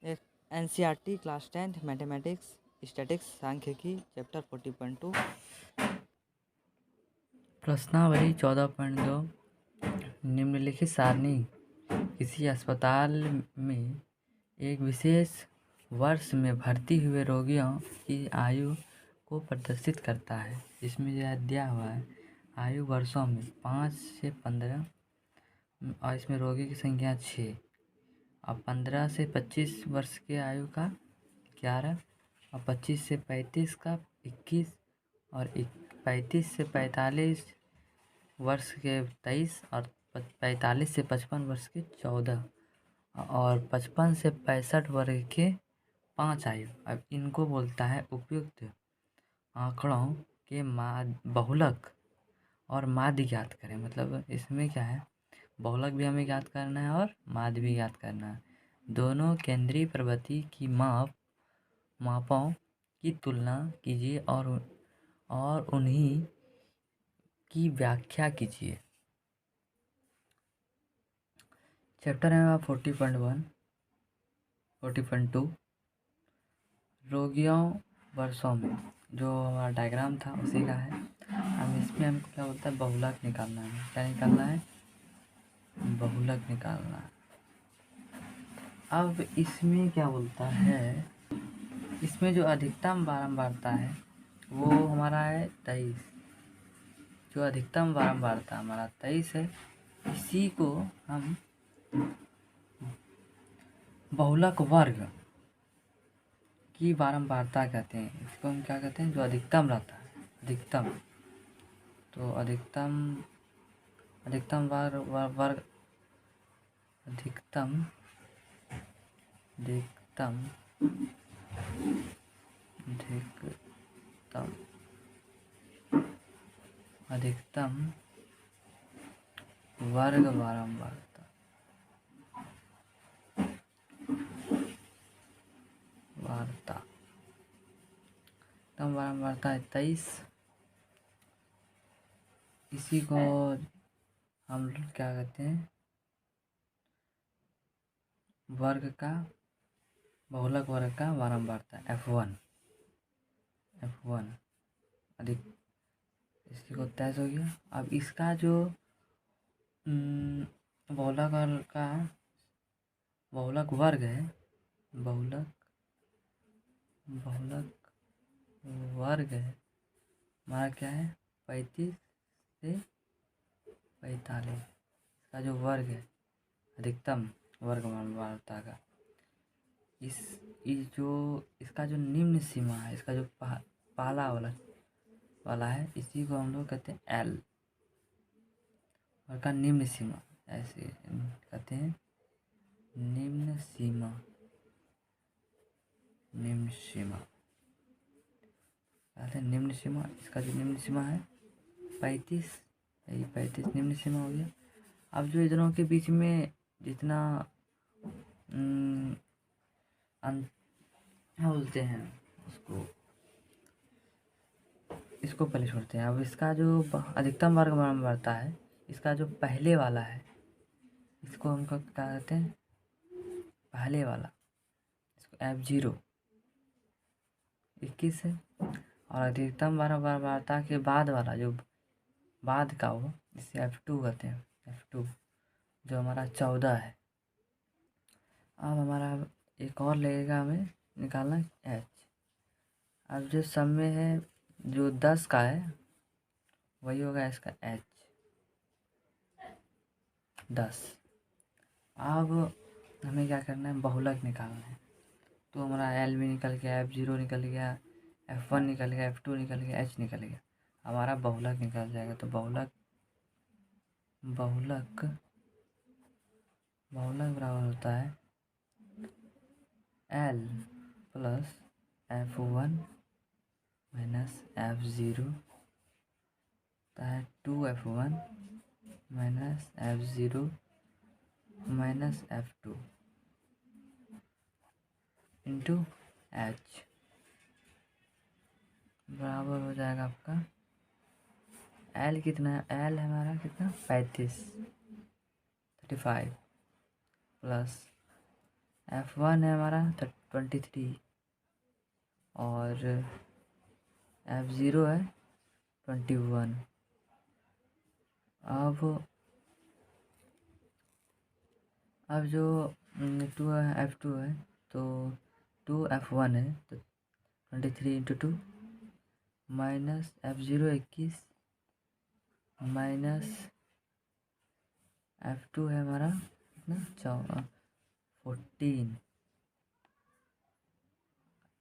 एक NCERT class 10 mathematics statics सांख्यिकी chapter 40.2 प्रश्नावली 14.2 निम्नलिखित सारणी किसी अस्पताल में एक विशेष वर्ष में भर्ती हुए रोगियों की आयु को प्रदर्शित करता है। इसमें यह दिया हुआ है आयु वर्षों में 5 से 15 और इसमें रोगी की संख्या 6 और 15 से 25 वर्ष के आयु का 11 और 25 से 35 का 21 और 35 से 45 वर्ष के 23 और 45 से 55 वर्ष के 14 और 55 से 65 वर्ग के 5 आयु। अब इनको बोलता है उपयुक्त आंकड़ों के बहुलक और माध्य ज्ञात करें। मतलब इसमें क्या है, बहुलक भी हमें ज्ञात करना है और माध्य भी ज्ञात करना है। दोनों केंद्रीय प्रवृत्ति की मापों की तुलना कीजिए और उन्हीं की व्याख्या कीजिए। चैप्टर है 40.2 रोगियों वर्षों में। जो हमारा डायग्राम था उसी का है। अब इसमें हमको क्या बोलता है, बहुलक निकालना है। क्या निकालना है? बहुलक निकालना है। अब इसमें क्या बोलता है, इसमें जो अधिकतम बारंबारता है वो हमारा है 23। जो अधिकतम बारंबारता हमारा 23 है, इसी को हम बहुलक वर्ग की बारंबारता कहते हैं। इसको हम क्या कहते हैं, जो अधिकतम रहता है, अधिकतम। तो अधिकतम वर्ग अधिकतम वर्ग बारंबारता अधिकतम बारंबारता है 23। इसी को हम क्या कहते हैं, बहुलक वर्ग का बारंबारता F1 अधिक। इसी को 23 हो गया। अब इसका जो बहुलक वर्ग है, बहुलक वर्ग है हमारा क्या है, 35 से 45। इसका जो वर्ग है अधिकतम वर्ग बारंबारता का, इसका जो निम्न सीमा है, इसका जो पहला वाला है, इसी को हम लोग कहते हैं L और का निम्न सीमा। ऐसे कहते हैं निम्न सीमा। इसका जो निम्न सीमा है 35, यही 35 निम्न सीमा हो गया। अब जो इधरों के बीच में जितना बोलते हैं इसको पहले छोड़ते हैं। अब इसका जो अधिकतम वर्ग बारंबारता है, इसका जो पहले वाला है, इसको हम क्या कहते हैं, पहले वाला, इसको F0 21 है। और अधिकतम बारंबारता के बाद वाला, जो बाद का हो, इसे F2 कहते हैं। F2 जो हमारा 14 है। अब हमारा एक और लगेगा, हमें निकालना H। अब जो सब में है, जो 10 का है वही होगा इसका H 10। अब हमें क्या करना है, बहुलक निकालना है। तो हमारा L भी निकल गया, F0 निकल गया, F1 निकल गया, F2 निकल गया, H निकल गया। हमारा बहुलक निकल जाएगा। तो बहुलक बराबर होता है L plus F1 minus F0 होता है 2F1 minus F0 minus F2 into H बराबर हो जाएगा आपका L कितना है, L हमारा कितना 35 प्लस F1 है हमारा 23 और F0 है 21। अब जो टू है F2 है तो 2F1 है तो 23 × 2 माइनस F0 21 माइनस F2 है हमारा कितना 14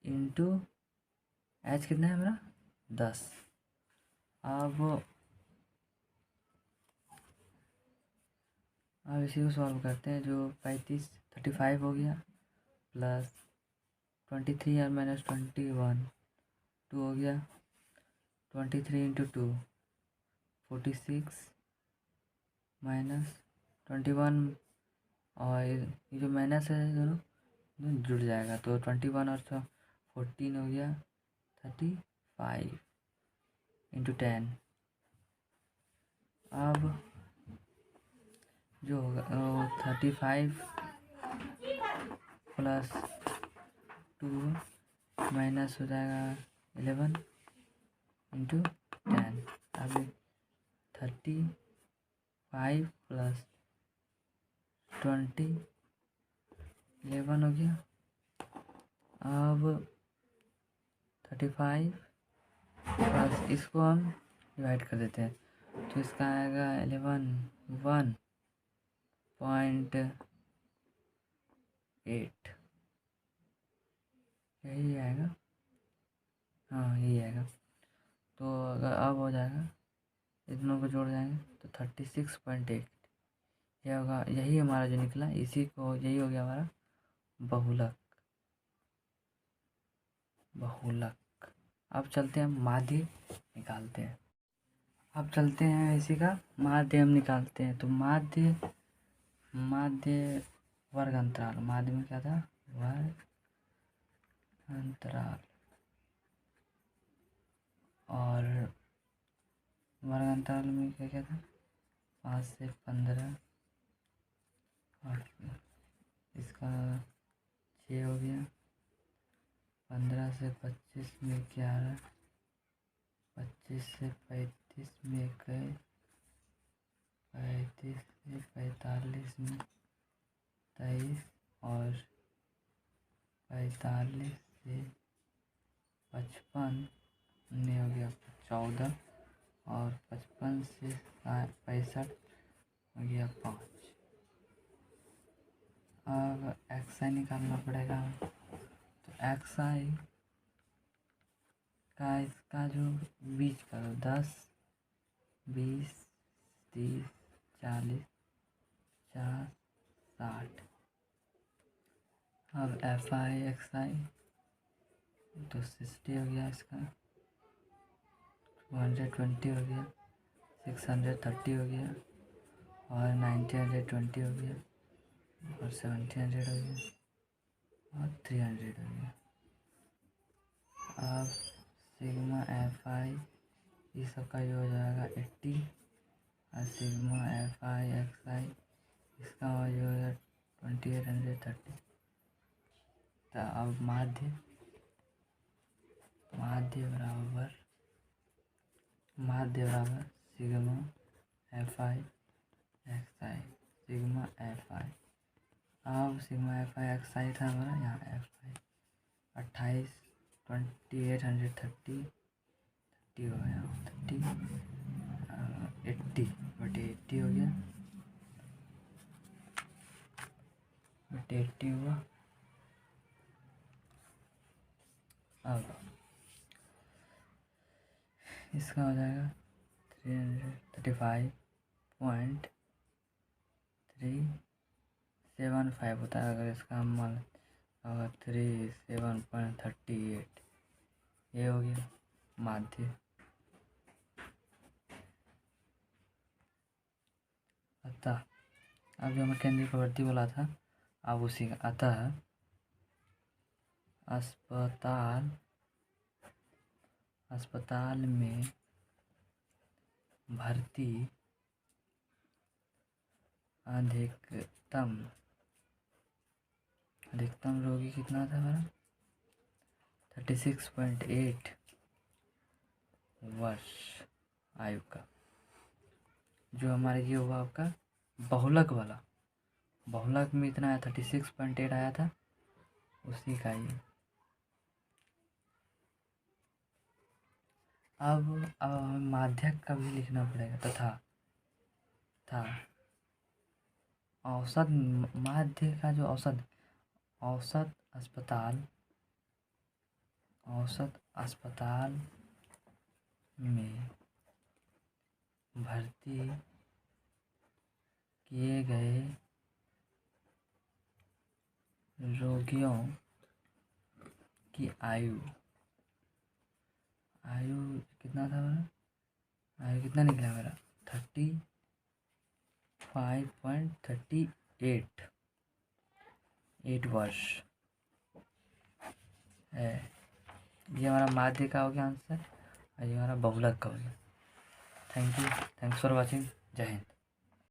इंटू H कितना है हमारा 10। अब इसी को सॉल्व करते हैं। जो 35 हो गया प्लस 23 और माइनस 21 2 हो गया 23 × 2 46 माइनस 21 और ये जो माइनस है दोनों जुड़ जाएगा तो 21 और 14 हो गया 35 × 10। अब जो होगा 35 प्लस 2 माइनस हो जाएगा 11 × 10। अब 35 प्लस 20 11 हो गया। अब 35 प्लस इसको हम डिवाइड कर देते हैं तो इसका आएगा 1.8 यही आएगा। हाँ यही आएगा। तो अगर अब हो जाएगा इन दोनों को जोड़ जाएंगे तो 36.8 यह होगा। यही हमारा जो निकला इसी को यही हो गया हमारा बहुलक। अब चलते हैं माध्य निकालते हैं। अब चलते हैं इसी का माध्य हम निकालते हैं। तो माध्य वर्ग अंतराल माध्य में क्या था वर्ग अंतराल और वर्ग अंतराल में क्या क्या था 5 से 15 और इसका 6 हो गया 15 से 25 में 11 25 से 35 में 21 35 से 45 में 23 और 45 से 55 में हो गया 14 और 55 से 65 हो गया 5। अब XI निकालना पड़ेगा। तो XI का इसका जो बीच का 10 20 30 40 50 60। अब FI XI तो 60 हो गया इसका 220 हो गया 630 हो गया और 1920 हो गया और 1700 हो गया और 300 हो गया। अब सिग्मा FI ये सब का जो हो जाएगा 80 और सिग्मा FI XI इसका जो है 2830। तो अब माध्य बराबर sigma FI XI sigma FI। अब सिग्मा FI XI था हमारा यहाँ FI 28 2830 30 हो गया 80 बटे 80 हो गया बटे 80 हुआ। अब इसका हो जाएगा 335.375 होता है। अगर इसका हम मान अगर 37.38 ये हो गया माध्य। अतः अब जो मैं केंद्रीय प्रवृत्ति बोला था अब उसी का अतः अस्पताल में भर्ती अधिकतम अधिकतम रोगी कितना था हमारा? 36.8 वर्ष आयु का। जो हमारे ये हुआ आपका बहुलक वाला, बहुलक में इतना आया 36.8 आया था, उसी का ये। अब हमें माध्यक का भी लिखना पड़ेगा। तथा था औसत माध्य का जो औसत अस्पताल में भर्ती किए गए रोगियों की आयु कितना था मेरा? आयु कितना निकला मेरा? 35.38 वर्ष है। ये हमारा माध्य का हो गया आंसर, और ये हमारा बहुलक का हो गया। Thank you, thanks for watching. जय हिंद।